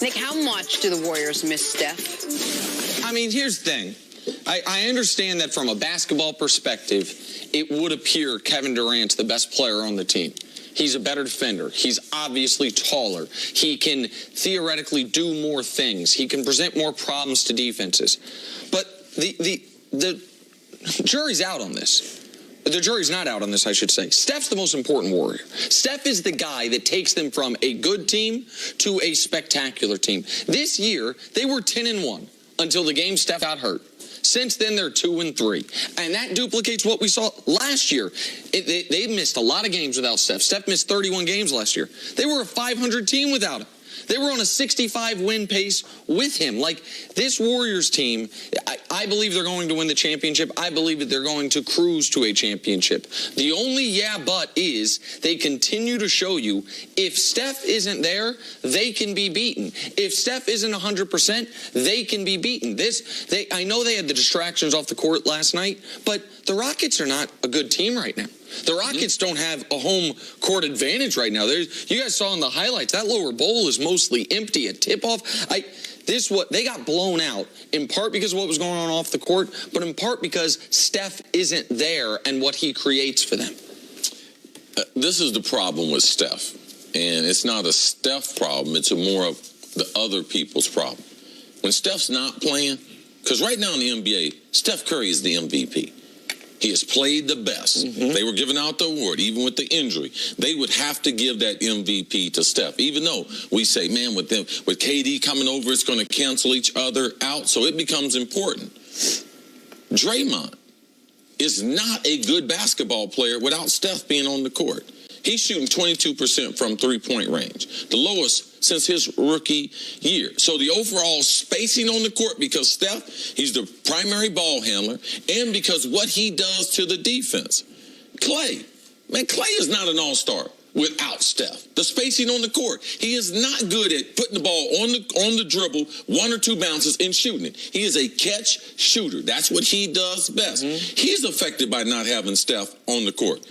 Nick, how much do the Warriors miss Steph? I mean, here's the thing. I understand that from a basketball perspective, it would appear Kevin Durant's the best player on the team. He's a better defender. He's obviously taller. He can theoretically do more things. He can present more problems to defenses. But the jury's out on this. The jury's not out on this, I should say. Steph's the most important Warrior. Steph is the guy that takes them from a good team to a spectacular team. This year, they were 10-1 until the game Steph got hurt. Since then, they're 2-3. And that duplicates what we saw last year. They missed a lot of games without Steph. Steph missed 31 games last year. They were a 500 team without him. They were on a 65-win pace with him. Like, this Warriors team, I believe they're going to win the championship. I believe that they're going to cruise to a championship. The only but is they continue to show you if Steph isn't there, they can be beaten. If Steph isn't 100%, they can be beaten. I know they had the distractions off the court last night, but the Rockets are not a good team right now. The Rockets don't have a home court advantage right now. You guys saw in the highlights, that lower bowl is mostly empty. A tip-off. They got blown out, in part because of what was going on off the court, but in part because Steph isn't there and what he creates for them. This is the problem with Steph. And it's not a Steph problem. It's more of the other people's problem. When Steph's not playing, because right now in the NBA, Steph Curry is the MVP. He has played the best. They were giving out the award, even with the injury. They would have to give that MVP to Steph, even though we say, man, with KD coming over, it's going to cancel each other out. So it becomes important. Draymond is not a good basketball player without Steph being on the court. He's shooting 22% from three-point range, the lowest since his rookie year. So the overall spacing on the court, because Steph, he's the primary ball handler, and because what he does to the defense. Clay is not an all-star without Steph. The spacing on the court, he is not good at putting the ball on the dribble, one or two bounces, and shooting it. He is a catch shooter. That's what he does best. He's affected by not having Steph on the court.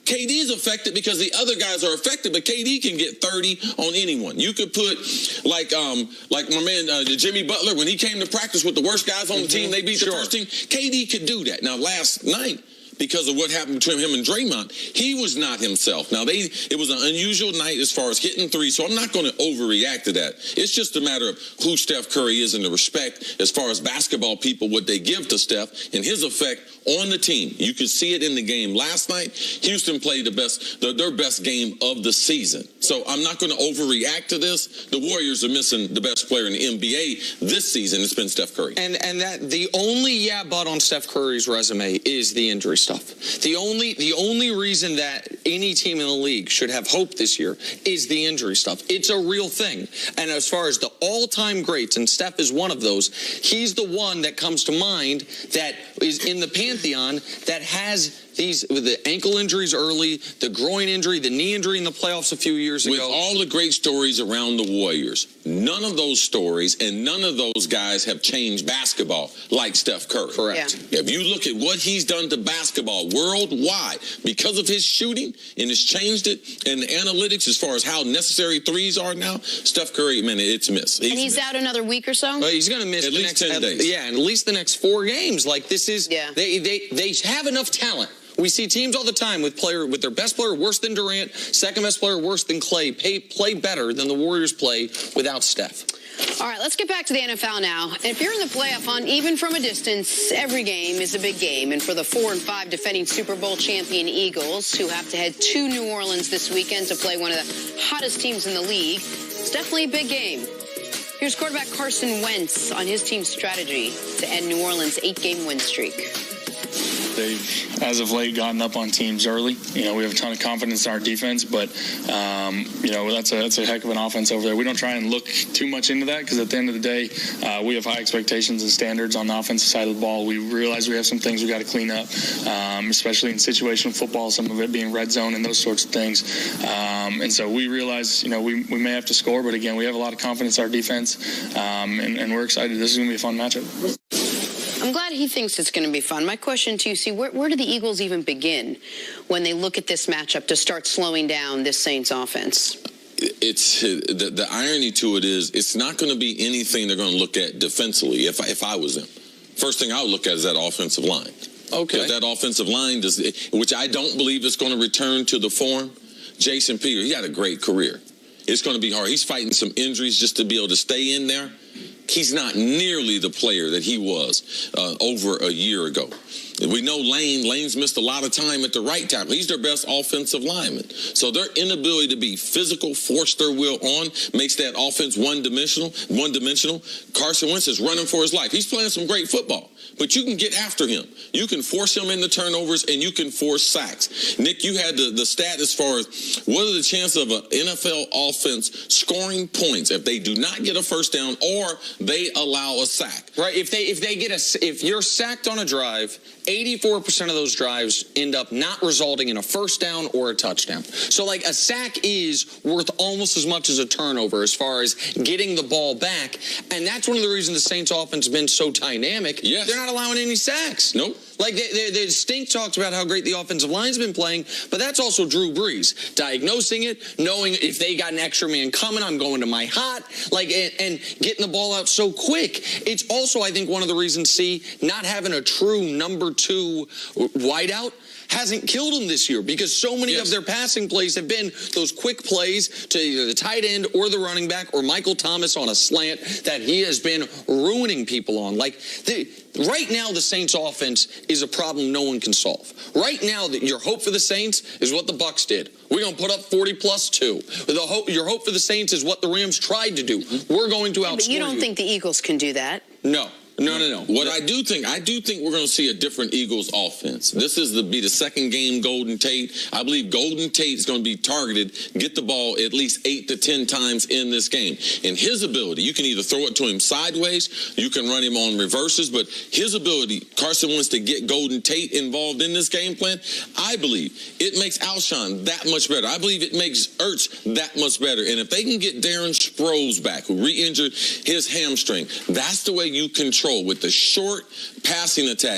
KD is affected because the other guys are affected, but KD can get 30 on anyone. You could put, like my man Jimmy Butler, when he came to practice with the worst guys on the team, they beat the first team. KD could do that. Now, last night, because of what happened between him and Draymond, he was not himself. Now, it was an unusual night as far as hitting threes, so I'm not going to overreact to that. It's just a matter of who Steph Curry is and the respect as far as basketball people, what they give to Steph and his effect on the team. You could see it in the game last night. Houston played their best game of the season. So I'm not going to overreact to this. The Warriors are missing the best player in the NBA this season. It's been Steph Curry. And that the only but on Steph Curry's resume is the injury stuff. The only reason that any team in the league should have hope this year is the injury stuff. It's a real thing. And as far as the all-time greats, and Steph is one of those, he's the one that comes to mind that is in the pantheon that has the ankle injuries early, the groin injury, the knee injury in the playoffs a few years ago. With all the great stories around the Warriors, none of those stories and none of those guys have changed basketball like Steph Curry. Correct. Yeah. If you look at what he's done to basketball worldwide, because of his shooting, and it's changed it, and the analytics as far as how necessary threes are now, Steph Curry, man, it's missed. He's out another week or so? Well, he's going to miss at least 10 days. Yeah, and at least the next 4 games. Like, this is, they have enough talent. We see teams all the time with their best player worse than Durant, second best player worse than Clay, play better than the Warriors play without Steph. All right, let's get back to the NFL now. And if you're in the playoff hunt, even from a distance, every game is a big game. And for the 4-5 defending Super Bowl champion Eagles, who have to head to New Orleans this weekend to play one of the hottest teams in the league, it's definitely a big game. Here's quarterback Carson Wentz on his team's strategy to end New Orleans' 8-game win streak. They've, as of late, gotten up on teams early. We have a ton of confidence in our defense, but, that's a heck of an offense over there. We don't try and look too much into that because at the end of the day, we have high expectations and standards on the offensive side of the ball. We realize we have some things we got to clean up, especially in situational football, some of it being red zone and those sorts of things. And so we realize, we may have to score, but again, we have a lot of confidence in our defense, and we're excited. This is going to be a fun matchup. I'm glad he thinks it's going to be fun. My question to you, see, where do the Eagles even begin when they look at this matchup to start slowing down this Saints offense? it's the irony to it is it's not going to be anything they're going to look at defensively. If I was them, first thing I would look at is that offensive line. Okay. If that offensive line does, which I don't believe is going to return to the form. Jason Peter, he had a great career. It's going to be hard. He's fighting some injuries just to be able to stay in there. He's not nearly the player that he was over a year ago. We know Lane's missed a lot of time at the right tackle. He's their best offensive lineman. So their inability to be physical, force their will on, makes that offense one-dimensional. Carson Wentz is running for his life. He's playing some great football, but you can get after him. You can force him into turnovers, and you can force sacks. Nick, you had the stat as far as what are the chances of an NFL offense scoring points if they do not get a first down or they allow a sack. Right. If you're sacked on a drive, 84% of those drives end up not resulting in a first down or a touchdown. So, like, a sack is worth almost as much as a turnover as far as getting the ball back. And that's one of the reasons the Saints offense has been so dynamic. Yes. They're not allowing any sacks. Nope. Like, the Stink talks about how great the offensive line's been playing, but that's also Drew Brees. Diagnosing it, knowing if they got an extra man coming, I'm going to my hot, and getting the ball out so quick. It's also, I think, one of the reasons, not having a true number 2 wideout hasn't killed them this year, because so many of their passing plays have been those quick plays to either the tight end or the running back or Michael Thomas on a slant that he has been ruining people on. Right now, the Saints offense is a problem no one can solve. Right now, your hope for the Saints is what the Bucs did. We're going to put up 40+2. Your hope for the Saints is what the Rams tried to do. We're going to outscore you. But you don't think the Eagles can do that? No. No. What I do think we're going to see a different Eagles offense. This is be the second game Golden Tate. I believe Golden Tate is going to be targeted, get the ball at least 8 to 10 times in this game. And his ability, you can either throw it to him sideways, you can run him on reverses, but his ability, Carson wants to get Golden Tate involved in this game plan. I believe it makes Alshon that much better. I believe it makes Ertz that much better. And if they can get Darren Sproles back, who re-injured his hamstring, that's the way you control with the short passing attack.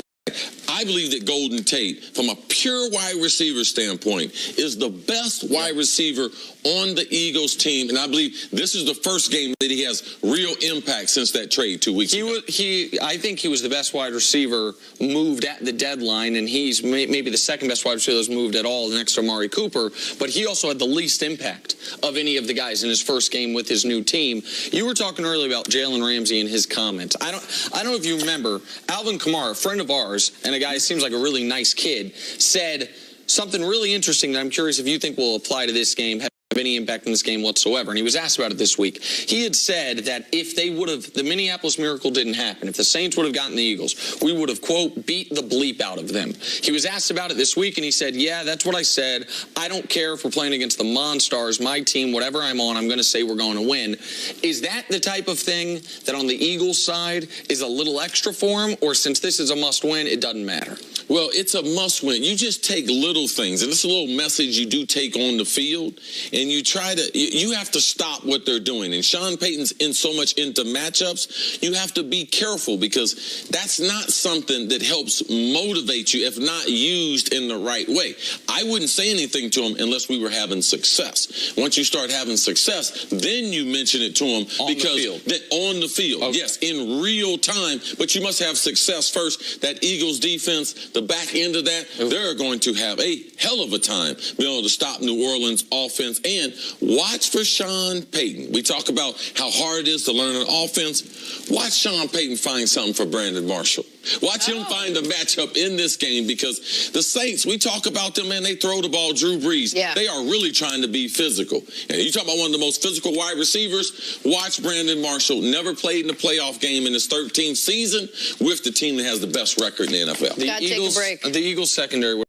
I believe that Golden Tate, from a pure wide receiver standpoint, is the best wide receiver on the Eagles team. And I believe this is the first game that he has real impact since that trade 2 weeks ago. I think he was the best wide receiver moved at the deadline, and he's maybe the second best wide receiver that's moved at all next to Amari Cooper. But he also had the least impact of any of the guys in his first game with his new team. You were talking earlier about Jalen Ramsey and his comments. I don't know if you remember, Alvin Kamara, a friend of ours, and a guy who seems like a really nice kid, said something really interesting that I'm curious if you think will apply to this game, have any impact on this game whatsoever. And he was asked about it this week. He had said that if they would have, the Minneapolis Miracle didn't happen, if the Saints would have gotten the Eagles, we would have, quote, beat the bleep out of them. He was asked about it this week, and he said, yeah, that's what I said. I don't care if we're playing against the Monstars, my team, whatever I'm on, I'm going to say we're going to win. Is that the type of thing that on the Eagles side is a little extra for him, or since this is a must-win, it doesn't matter? Well, it's a must-win. You just take little things, and it's a little message you do take on the field, and you try to, you have to stop what they're doing. And Sean Payton's in so much into matchups, you have to be careful, because that's not something that helps motivate you if not used in the right way. I wouldn't say anything to him unless we were having success. Once you start having success, then you mention it to him. On the field. Okay. Yes, in real time, but you must have success first. That Eagles defense, the back end of that, they're going to have a hell of a time being able to stop New Orleans offense. And watch for Sean Payton. We talk about how hard it is to learn an offense. Watch Sean Payton find something for Brandon Marshall. Watch him find a matchup in this game, because the Saints, we talk about them, man, they throw the ball, Drew Brees. Yeah. They are really trying to be physical. And you talk about one of the most physical wide receivers, watch Brandon Marshall. Never played in a playoff game in his 13th season with the team that has the best record in the NFL. Gotta take a break. The Eagles secondary